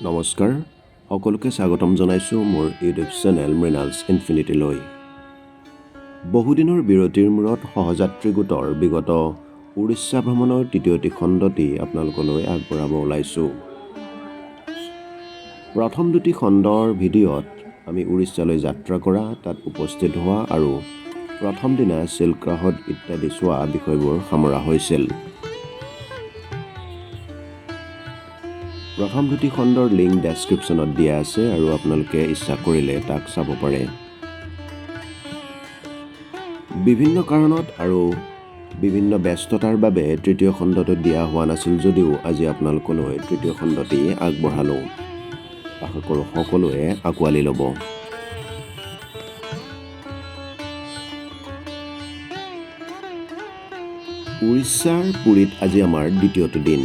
নমস্কাৰ সকলোকে স্বাগতম জনাইছোঁ মোৰ ইউটিউব চেনেল মৃণালছ ইনফিনিটিলৈ। বহুদিনৰ বিৰতিৰ মূৰত সহযাত্ৰী গোটৰ বিগত উৰিষ্যা ভ্ৰমণৰ তৃতীয়টি খণ্ডটি আপোনালোকলৈ আগবঢ়াব ওলাইছোঁ। প্ৰথম দুটি খণ্ডৰ ভিডিঅ'ত আমি উৰিষ্যালৈ যাত্ৰা কৰা, তাত উপস্থিত হোৱা আৰু প্ৰথম দিনা চিল্ক হ্ৰদ ইত্যাদি চোৱা বিষয়বোৰ সামৰা হৈছিল। প্ৰথম দুটি খণ্ডৰ লিংক ডেছক্ৰিপশ্যনত দিয়া আছে আৰু আপোনালোকে ইচ্ছা কৰিলে তাক চাব পাৰে। বিভিন্ন কাৰণত আৰু বিভিন্ন ব্যস্ততাৰ বাবে তৃতীয় খণ্ডটো দিয়া হোৱা নাছিল যদিও আজি আপোনালোকলৈ তৃতীয় খণ্ডটি আগবঢ়ালোঁ। আশা কৰোঁ সকলোৱে আঁকোৱালি ল'ব। উৰিষ্যাৰ পুৰীত আজি আমাৰ দ্বিতীয়টো দিন।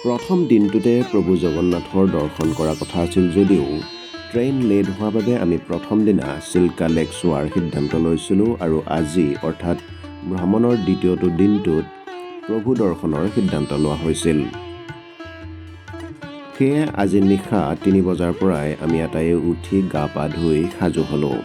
প্ৰথম দিনটোতে প্ৰভু জগন্নাথৰ দৰ্শন কৰা কথা আছিল যদিও ট্ৰেইন লেট হোৱাৰ বাবে আমি প্ৰথম দিনা চিল্কা লেক চোৱাৰ সিদ্ধান্ত লৈছিলোঁ আৰু আজি অৰ্থাৎ ভ্ৰমণৰ দ্বিতীয়টো দিনটোত প্ৰভু দৰ্শনৰ সিদ্ধান্ত লোৱা হৈছিল। সেয়ে আজি নিশা ৩ বজাৰ পৰাই আমি আটাইয়ে উঠি গা পা ধুই সাজু হ'লোঁ।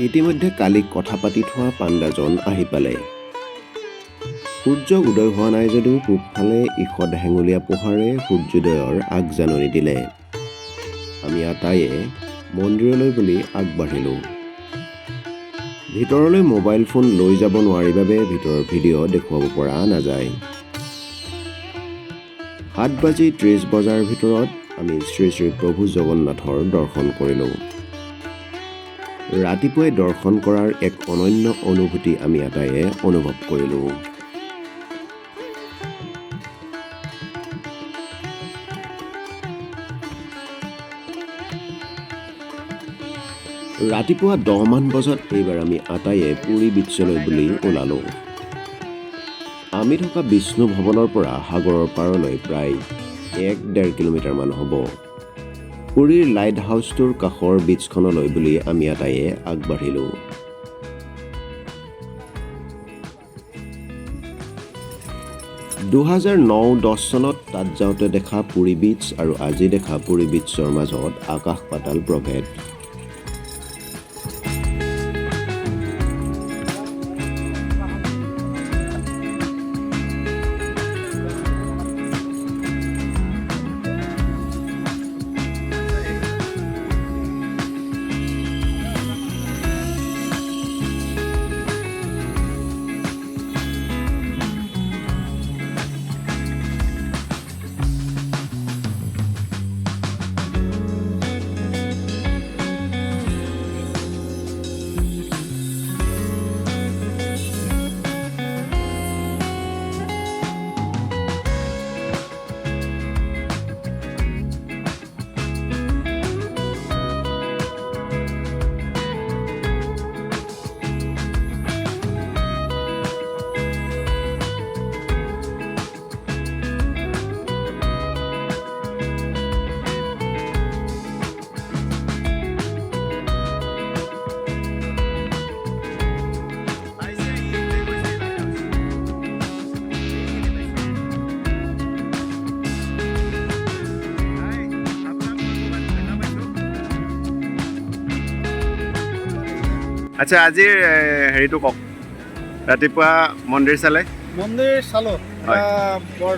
ইতিমধ্যে কালি কথা পাতি থোৱা পাণ্ডাজন আহি পালে। সূৰ্য উদয় হোৱা নাই যদিও পূবফালে ঈষৎ হেঙুলীয়া পোহৰে সূৰ্যোদয়ৰ আগজাননী দিলে। আমি আটাইয়ে মন্দিৰলৈ বুলি আগবাঢ়িলোঁ। ভিতৰলৈ মোবাইল ফোন লৈ যাব নোৱাৰি বাবে ভিতৰৰ ভিডিঅ' দেখুৱাব পৰা নাযায়। ৭:৩০ বজাৰ ভিতৰত আমি শ্ৰী শ্ৰী প্ৰভু জগন্নাথৰ দৰ্শন কৰিলোঁ। ৰাতিপুৱাই দৰ্শন কৰাৰ এক অনন্য অনুভূতি আমি আটাইয়ে অনুভৱ কৰিলোঁ। ৰাতিপুৱা 10 মান বজাত এইবাৰ আমি আটাইয়ে পুৰী বিচলৈ বুলি ওলালোঁ। আমি থকা বিষ্ণু ভৱনৰ পৰা সাগৰৰ পাৰলৈ প্ৰায় 1-1.5 কিলোমিটাৰমান হ'ব। পুৰীৰ লাইট হাউচটোৰ কাষৰ বিচখনলৈ বুলি আমি আটাইয়ে আগবাঢ়িলোঁ। (2009-10) চনত তাত যাওঁতে দেখা পুৰী বিচ আৰু আজি দেখা পুৰী বিচৰ মাজত আকাশ পাতাল প্ৰভেদ। আচ্ছা, আজিৰ হেৰিটো কওক। ৰাতিপুৱা মন্দিৰ চালে? মন্দিৰ চালোঁ। বৰ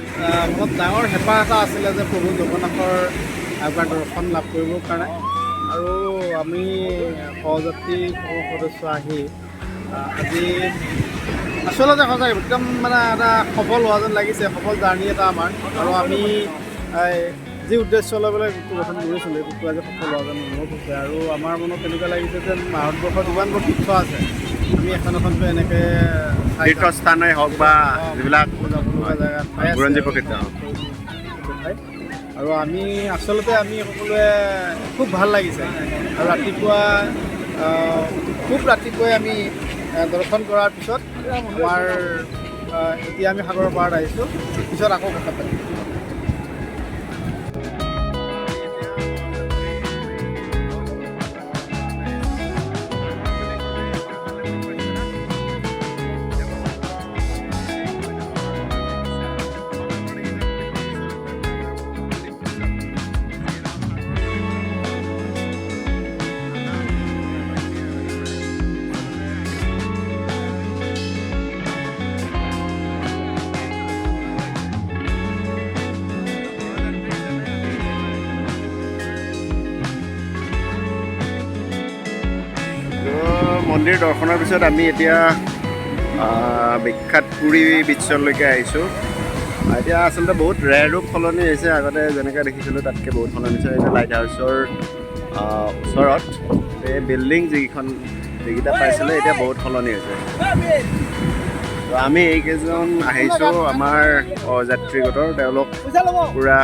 বহুত ডাঙৰ হেঁপাহ এটা আছিলে যে প্ৰভু জগন্নাথৰ একবাৰ দৰ্শন লাভ কৰিবৰ কাৰণে, আৰু আমি সহযাত্ৰী সদস্য আহি আজি আচলতে সঁচাকৈ একদম মানে এটা সফল হোৱা যেন লাগিছে, সফল জাৰ্ণি এটা আমাৰ। আৰু আমি যি উদ্দেশ্য লৈ পেলাই গোটটো গঠন কৰিছিলোঁ, এই গোটটো আজি সফল হোৱা যেন অনুভৱ হৈছে। আৰু আমাৰ মনত তেনেকুৱা লাগিছে যে ভাৰতবৰ্ষত যিমানবোৰ তীৰ্থ আছে আমি এখন এখনকৈ এনেকৈ তীৰ্থস্থানেই হওক বা যিবিলাক বুৰঞ্জী প্ৰসিদ্ধ আৰু আমি আচলতে আমি সকলোৱে খুব ভাল লাগিছে। আৰু খুব ৰাতিপুৱাই আমি দৰ্শন কৰাৰ পিছত আমাৰ এতিয়া আমি সাগৰৰ পাৰত আহিছোঁ, পিছত আকৌ কথা পাতিম। মন্দিৰ দৰ্শনৰ পিছত আমি এতিয়া বিখ্যাত পুৰী বিচলৈকে আহিছোঁ। এতিয়া আচলতে বহুত ৰেৰ ৰূপ সলনি হৈছে। আগতে যেনেকৈ দেখিছিলোঁ তাতকৈ বহুত সলনি হৈছে। এতিয়া লাইট হাউচৰ ওচৰত এই বিল্ডিং যিকেইটা পাইছিলে এতিয়া বহুত সলনি হৈছে। তো আমি এইকেইজন আহিছোঁ আমাৰ যাত্ৰী গোটৰ। তেওঁলোক পূৰা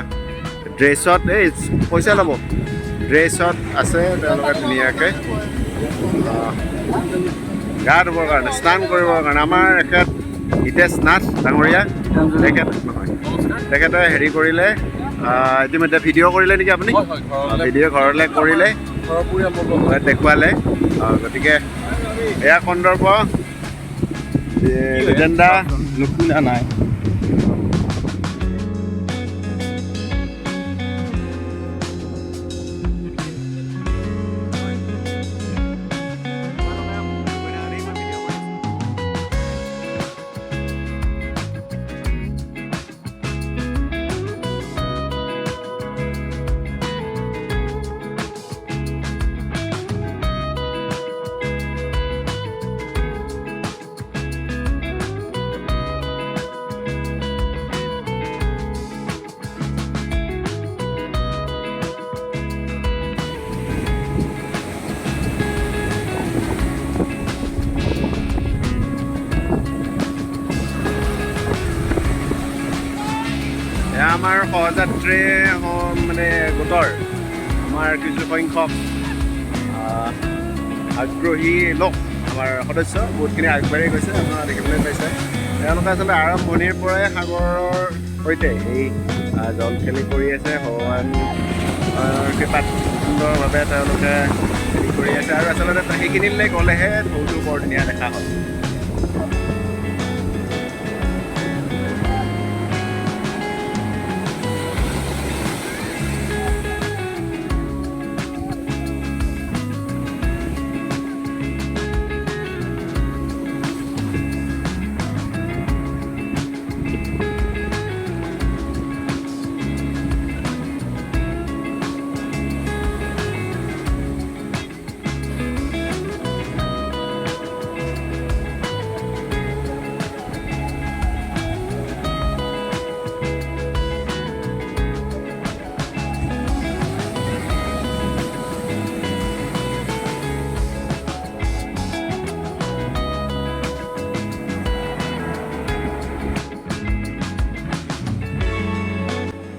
ড্ৰেছত পইচা ল'ব ড্ৰেছত আছে। তেওঁলোকে ধুনীয়াকৈ গা ধুবৰ কাৰণে, স্নান কৰিবৰ কাৰণে। আমাৰ এখেত হিতেশ নাথ ডাঙৰীয়া, তেখেতে হেৰি কৰিলে, ইতিমধ্যে ভিডিঅ' কৰিলে নেকি আপুনি? ভিডিঅ' ঘৰলৈ কৰিলে, দেখুৱালে। গতিকে এয়া সন্দৰ্ভ এজেণ্ডা নুশুনা নাই। আমাৰ সহযাত্ৰী মানে গোটৰ আমাৰ কিছুসংখ্যক আগ্ৰহী লোক, আমাৰ সদস্য বহুতখিনি আগবাঢ়ি গৈছে। আপোনাৰ দেখিবলৈ পাইছে তেওঁলোকে আচলতে আৰম্ভণিৰ পৰাই সাগৰৰ সৈতে এই জল খেলি কৰি আছে। ভগৱানৰ কৃপাত সুন্দৰভাৱে তেওঁলোকে হেৰি কৰি আছে। আৰু আচলতে সেইখিনিলৈ গ'লেহে ঢৌটো বৰ ধুনীয়া দেখা হয়।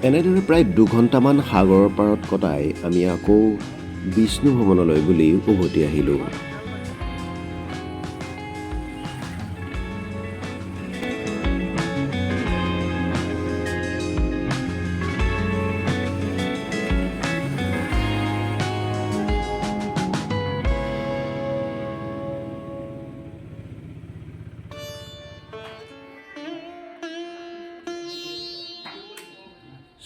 এনেদৰে প্ৰায় 2 ঘণ্টামান সাগৰৰ পাৰত কটাই আমি আকৌ বিষ্ণু ভৱনলৈ বুলি উভতি আহিলোঁ।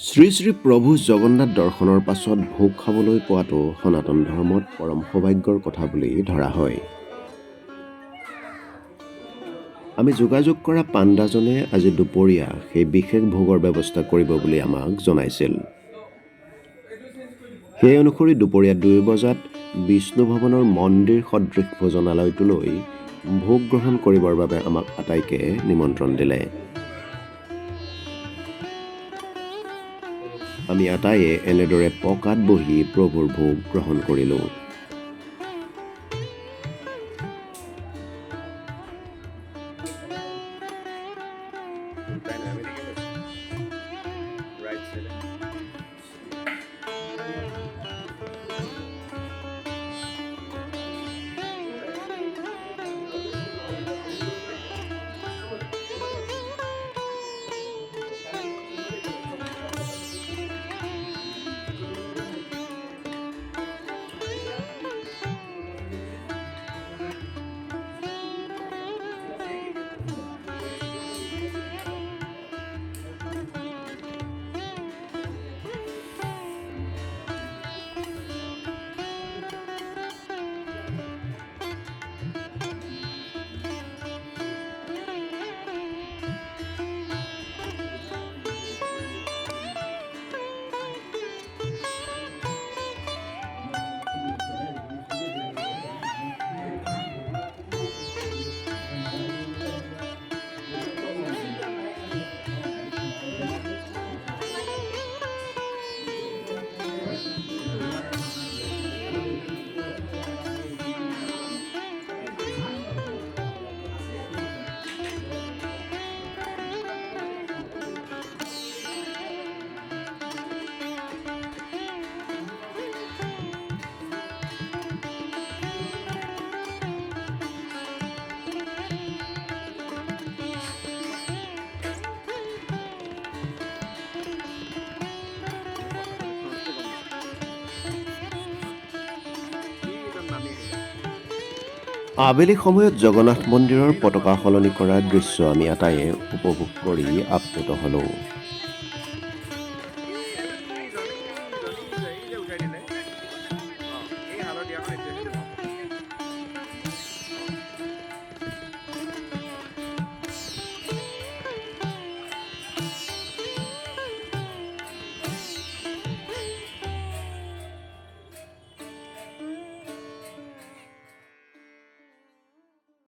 শ্ৰী শ্ৰী প্ৰভু জগন্নাথ দৰ্শনৰ পাছত ভোগ খাবলৈ পোৱাটো সনাতন ধৰ্মত পৰম সৌভাগ্যৰ কথা বুলি ধৰা হয়। আমি যোগাযোগ কৰা পাণ্ডাজনে আজি দুপৰীয়া সেই বিশেষ ভোগৰ ব্যৱস্থা কৰিব বুলি আমাক জনাইছিল। সেই অনুসৰি দুপৰীয়া 2 বজাত বিষ্ণু ভৱনৰ মন্দিৰ সদৃশ ভোজনালয়টোলৈ ভোগ গ্ৰহণ কৰিবৰ বাবে আমাক আটাইকে নিমন্ত্ৰণ দিলে। আমি আটাইয়ে এনেদৰে পকাত বহি প্ৰভুৰ ভোগ গ্ৰহণ কৰিলোঁ। আবেলি সময়ত জগন্নাথ মন্দিৰৰ পতাকা সলনি কৰা দৃশ্য আমি আটাইয়ে উপভোগ কৰি আপ্লুত হ'লোঁ।